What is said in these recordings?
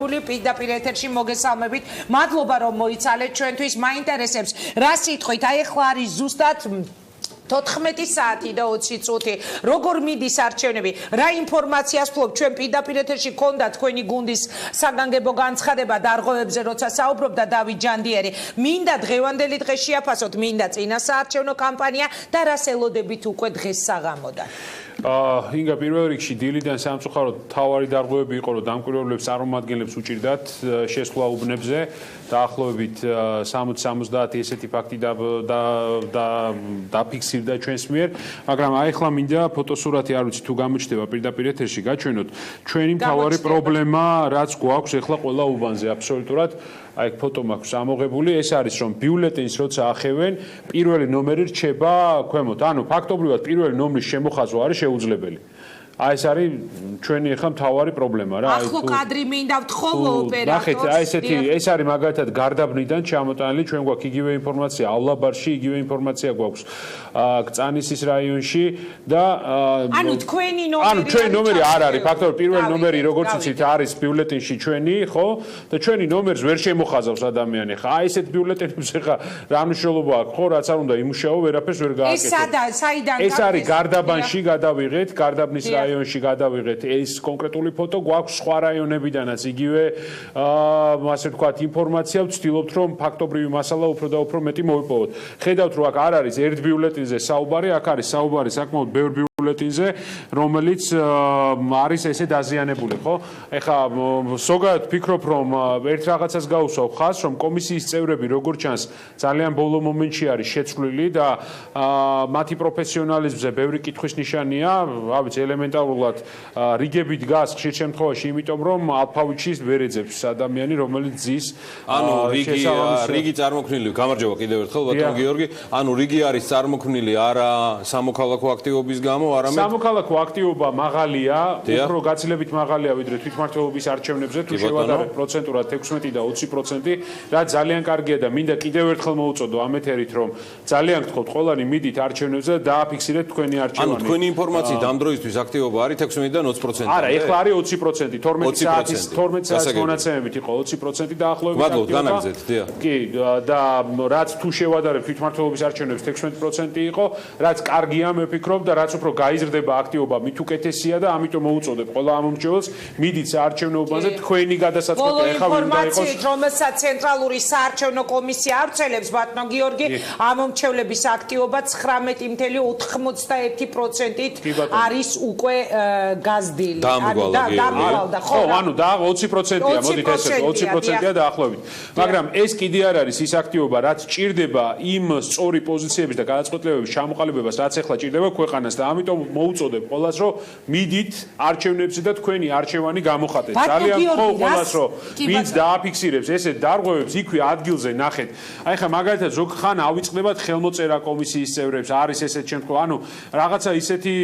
პირდაპირ ეთერში მოგესალმებით. მადლობა რომ მოიცალეთ ჩვენთვის მაინტერესებს რა სიტყვით აი ახლა არის ზუსტად 14 საათი და 20 წუთი. როგორ მიდის არჩევნები? რა ინფორმაციას ფლობ ჩვენ პირდაპირ ეთერში გქონდა თქვენი გუნდის საგანგებო განცხადება დარღვევებზე როცა საუბრობდა დავით ჯანდიერი. მინდა დღევანდელი დღე შეაფასოთ, მინდა წინა საარჩევნო კამპანია და რას ელოდებით უკვე დღეს საღამოდან. ინგა პირველ რიგში დილიდან სამწუხაროდ თავარი დარღვევები იყო რომ დამკვირვებლებს წარმომადგენლებს უჭირდათ შესვლა უბნებზე დაახლოებით 60-70 ესეთი ფაქტი დაფიქსირდა ჩვენს მიერ, მაგრამ აი ახლა მინდა ფოტოსურათი არ ვიცი თუ გამოჩნდება პირდაპირ ეთერში გაჩვენოთ ჩვენი მთავარი პრობლემა რაც გვაქვს ახლა ყველა უბანზე აბსოლუტურად აი ფოტო მაქვს ამოღებული ეს არის რომ ბიულეტენს როცა ახევენ პირველი ნომერი რჩება ქვემოთ ანუ ფაქტობრივად პირველი ნომრის შემოხაზვა არის შეუძლებელი აი ეს არის ჩვენი ახლა მთავარი პრობლემა რა აი ახლა კადრი მინდა ვთხოვო ოპერატორს ნახეთ აი ესეთი ეს არის მაგალითად გარდაბნიდან ჩამოტანილი ჩვენ გვაქვს იგივე ინფორმაციაავლაბარში იგივე ინფორმაცია გვაქვს კწანისის რაიონში და ანუ თქვენი ნომერი ანუ ჩვენი ნომერი არ არის ფაქტობრივად პირველი ნომერი როგორც იცით არის ბიულეტენში ჩვენი ხო და ჩვენი ნომერს ვერ შემოხაზავს ადამიანი ხა აი ესეთ ბიულეტენებს ხა რა მნიშვნელობა აქვს ხო რაც არ უნდა იმუშაო ვერაფერს ვერ გააკეთო ეს საიდან ეს არის გარდაბანში გადავიღეთ გარდაბნის რაიონში გადავიღეთ ეს კონკრეტული ფოტო გვაქვს სხვა რაიონებიდანაც იგივე ასე ვთქვათ ინფორმაცია ვცდილობთ რომ ფაქტობრივი მასალა უფრო და უფრო მეტი მოვიპოვოთ ხედავთ რომ აქ არ არის ერთ ბიულეტენზე საუბარი აქ არის საუბარი საკმაოდ ბევრ ბიულეტენზე რომელიც არის ესე დაზიანებული ხო ეხლა ზოგადად ვფიქრობ რომ ერთ რაღაცას გაუსვავ ხაზს რომ კომისიის წევრები როგორც ჩანს ძალიან ბოლო მომენტში არის შეცვლილი და მათი პროფესიონალიზმზე ბევრი კითხვის ნიშანია რა ვიცი ელემენტარულად რიგები დგას ხშირ შემთხვევაში იმიტომ რომ ალფავიტში ვერ ეძებს ადამიანი რომელიც ძის ანუ რიგი წარმოქმნილი გამარჯობა კიდევ ერთხელ ბატონ გიორგი ანუ რიგი არის წარმოქმნილი არა სამოქალაქო აქტივობის გამო არამედ სამოქალაქო აქტივობა მაღალია უფრო გაცილებით მაღალია ვიდრე თვითმმართველობის არჩევნებზე თუ შევადარებთ პროცენტურად 16 და 20% რა ძალიან კარგია და მინდა კიდევ ერთხელ მოვუწოდო ამ ეთერით რომ ძალიან გთხოვთ ყველანი მიდით არჩევნებზე და დააფიქსირეთ თქვენი არჩევანი ანუ თქვენი ინფორმაციით ამ დროისთვის აქტივობა არის 16-დან 20%. არა, ეხლა არის 20%. 12 საათის მონაცემებით იყო 20% დაახლოებით. მადლობთ, განაგზეთ, დიახ. კი, და რაც თუ შევადარებთ თვითმმართველობის არჩევნებს 16% იყო, რაც კარგია, მე ვფიქრობ და რაც უფრო გაიზრდება აქტივობა, მით უკეთესია და ამიტომ მოუწოდებ ყველა ამომრჩეველს, მიდით საარჩევნოობაზე თქვენი გადასაწყვეტი ეხლა ვინდა იყოს. რომელსაც ცენტრალური საარჩევნო კომისია არჩევებს, ბატონო გიორგი, ამომრჩევლების აქტივობა 19.91%-ით არის უკვე გაზრდილი. დამრავლდა ხო, ანუ და 20%-ია, მოდით ესე 20%-ია დაახლოებით. მაგრამ ეს კიდე არ არის ის აქტივობა, რაც ჭირდება იმ სწორი პოზიციების და გადაწყვეტილებების ჩამოყალიბებას, რაც ახლა ჭირდება ქვეყანას და ამიტომ მოუწოდებ ყველას, რომ მიდით არჩევნებზე და თქვენი არჩევანი გამოხატეთ. ძალიან ხო ყველას, რომ ვინც დააფიქსირებს ესეთ დარღვევებს იქვე ადგილზე ნახეთ. აი ხა მაგალითად ზოგ ხან ავიწყდებათ ხელმოწერა კომისიის წევრებს, არის ესეთ შემთხვევა, ანუ რაღაცა ისეთი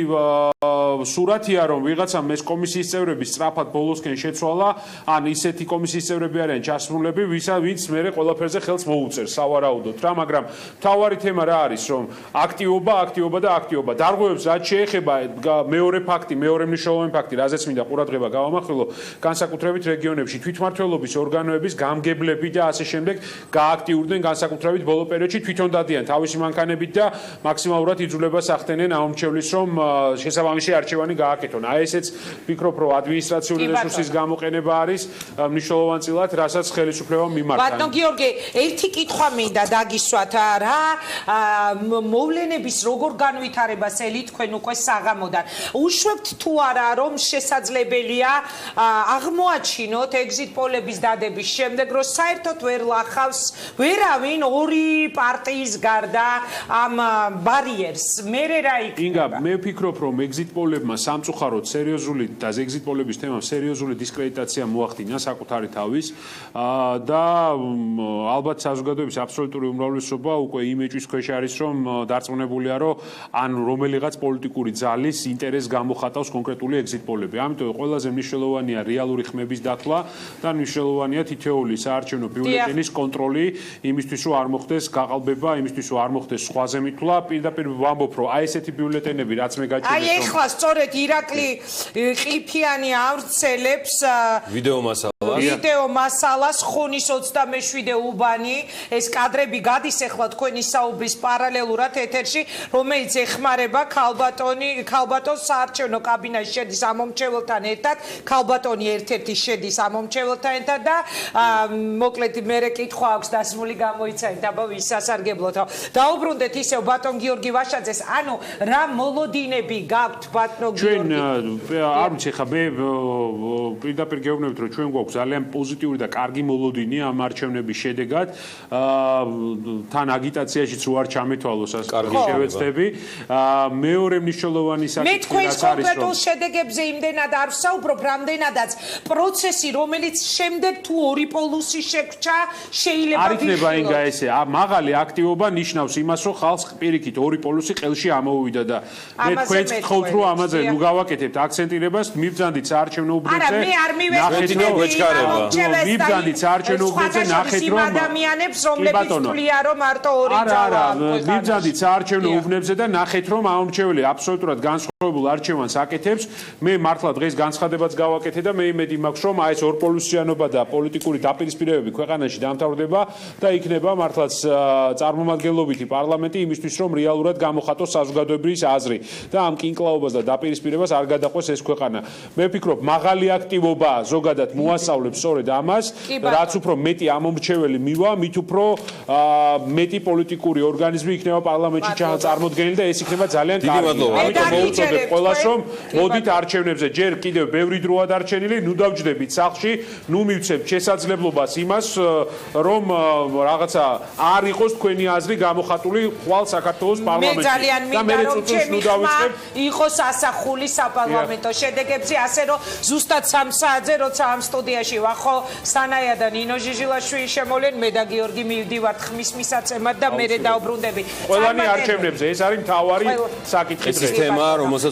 სურათია რომ ვიღაცამ ეს კომისიის წევრები სწრაფად ბოლოსკენ შეცვალა ან ისეთი კომისიის წევრები არიან ჩასრულები ვინც მერე ყველაფერზე ხელს მოუწერს სავარაუდოდ რა მაგრამ თავარი თემა რა არის რომ აქტივობა და აქტივობა დარღვევებს რაც შეეხება მეორე ფაქტი მეორე მნიშვნელოვანი ფაქტი რაზეც მინდა ყურადღება გავამახვილო განსაკუთრებით რეგიონებში თვითმმართველობის ორგანოების გამგებლები და ასე შემდეგ გააქტიურდნენ განსაკუთრებით ბოლო პერიოდში თვითონ დადიან თავისი მანქანებით და მაქსიმალურად იძულებას ახდენენ ამომრჩევლის რომ შესაბამისი არჩევანი გააკეთონ. აი ესეც ვფიქრობ რომ ადმინისტრაციული რესურსის გამოყენება არის მნიშვნელოვანწილად, რასაც ხელისუფლება მიმართა. ბატონო გიორგი, ერთი კითხვა მინდა დაგისვათ რა მოვლენების როგორ განვითარებას ელით თქვენ უკვე საღამოდან. უშვებთ თუ არა რომ შესაძლებელია აღმოაჩინოთ ეგზიტ პოლების დადების შემდეგ რომ საერთოდ ვერ ლახავს ვერავინ ორი პარტიის გარდა ამ ბარიერს. მე რა იქნება? ინგა, მე ვფიქრობ რომ ეგზიტ პოლებმა სამწუხაროდ სერიოზული და ეგზიტ პოლების თემამ სერიოზული დისკრედიტაცია მოახდინა საკუთარი თავის და ალბათ საზოგადოების აბსოლუტური უმრავლესობა უკვე იმეჯის ქვეშ არის რომ დარწმუნებულია რომ ან რომელიღაც პოლიტიკურ პოლიტიკური ძალის ინტერესს გამოხატავს კონკრეტული ეგზიტ პოლები. ამიტომ ყველაზე მნიშვნელოვანია რეალური ხმების დათვლა და მნიშვნელოვანია თითოეული საარჩევნო ბიულეტენის კონტროლი იმისთვის რომ არ მოხდეს გაყალბება, იმისთვის რომ არ მოხდეს სხვაზე მითვლა. პირდაპირ ვამბობ რომ აი ესეთი ბიულეტენები რაც მე გაჩვენე აი ეხლა სწორედ ირაკლი ყიფიანი ავრცელებს ვიდეო მასალას ხონის 27 უბანი ეს კადრები გადის ეხლა თქვენი საუბრის პარალელურად ეთერში რომელიც ეხმარება ქალბატონს საარჩევნო კაბინაში შედის ამომრჩეველთან ერთად ქალბატონი ერთ-ერთი შედის ამომრჩეველთან ერთად და მოკლედ მერე კითხვა აქვს დასმული გამოიცანით აბა ვის სასარგებლოთო დაუბრუნდეთ ისევ ბატონ გიორგი ვაშაძეს ანუ რა მოლოდინები გაქვთ ბატონ გიორგი არ ვიცი ხა მე პირდაპირ გეუბნებით რომ ჩვენ გვაქვს ძალიან პოზიტიური და კარგი მოლოდინი ამ არჩევნების შედეგად თან აგიტაციაშიც რო არ ჩამეთვალოს ასე კარგი შევეცდები მეორე მნიშვნელოვანი საკითხი რაც არის რომ მე კონკრეტულ შედეგებზე იმდენად არ ვსაუბრობ რამდენადაც პროცესი რომელიც შემდეგ თუ ორი პოლუსი შეგვჭა შეიძლება არ იქნება ინგა ესე მაღალი აქტივობა ნიშნავს იმას რომ ხალხს პირიქით ორი პოლუსი ყელში ამოუვიდა და მე თქვენს გთხოვთ რომ ამაზე ნუ გავაკეთებთ აქცენტირებას მიბრძანდით საარჩევნო უბნებზე ნახეთ რომ გვეჩქარება მიბრძანდით საარჩევნო უბნებზე ნახეთ რომ ადამიანებს რომლებიც თვლიან რომ მარტო ორი ძალა მიბრძანდით საარჩევნო უბნებზე და ნახეთ რომ ამომრჩეველი აბსოლუტურად განსხვავებულ არჩევანს აკეთებს მე მართლა დღეს განცხადებაც გავაკეთე და მე იმედი მაქვს რომ აი ეს ორპოლუსიანობა და პოლიტიკური დაპირისპირებები ქვეყანაში დამთავრდება და იქნება მართლაც წარმომადგენლობითი პარლამენტი იმისთვის რომ რეალურად გამოხატოს საზოგადოებრივი აზრი და ამ კინკლაობას და დაპირისპირებას არ გადაყვეს ეს ქვეყანა მე ვფიქრობ მაღალი აქტივობა ზოგადად მოასწავლებს სწორედ ამას რაც უფრო მეტი ამომრჩეველი მივა მით უფრო მეტი პოლიტიკური ორგანიზმი იქნება პარლამენტში წარმოდგენილი და ეს იქნება ძალიან კარგი ამიტომ მოუწოდებ ყველას რომ მოდით არჩევნებზე ჯერ კიდევ ბევრი დროა დარჩენილი ნუ დავჯდებით სახლში ნუ მივცემთ შესაძლებლობას იმას რომ რაღაცა არ იყოს თქვენი აზრი გამოხატული ხვალ საქართველოს პარლამენტში და მე წუთს დავიწყებ იყოს ასახული საპარლამენტო შედეგებზე ასე რომ ზუსტად 3 საათზე როცა ამ სტუდიაში ვახო სანაია და ნინო ჟიჟილაშვილი შემოვლენ მე და გიორგი მივდივართ ხმის მისაცემად და მე დავბრუნდები ყველანი არჩევნებზე ეს არის მთავარი საკითხი ეს თემა რომელსაც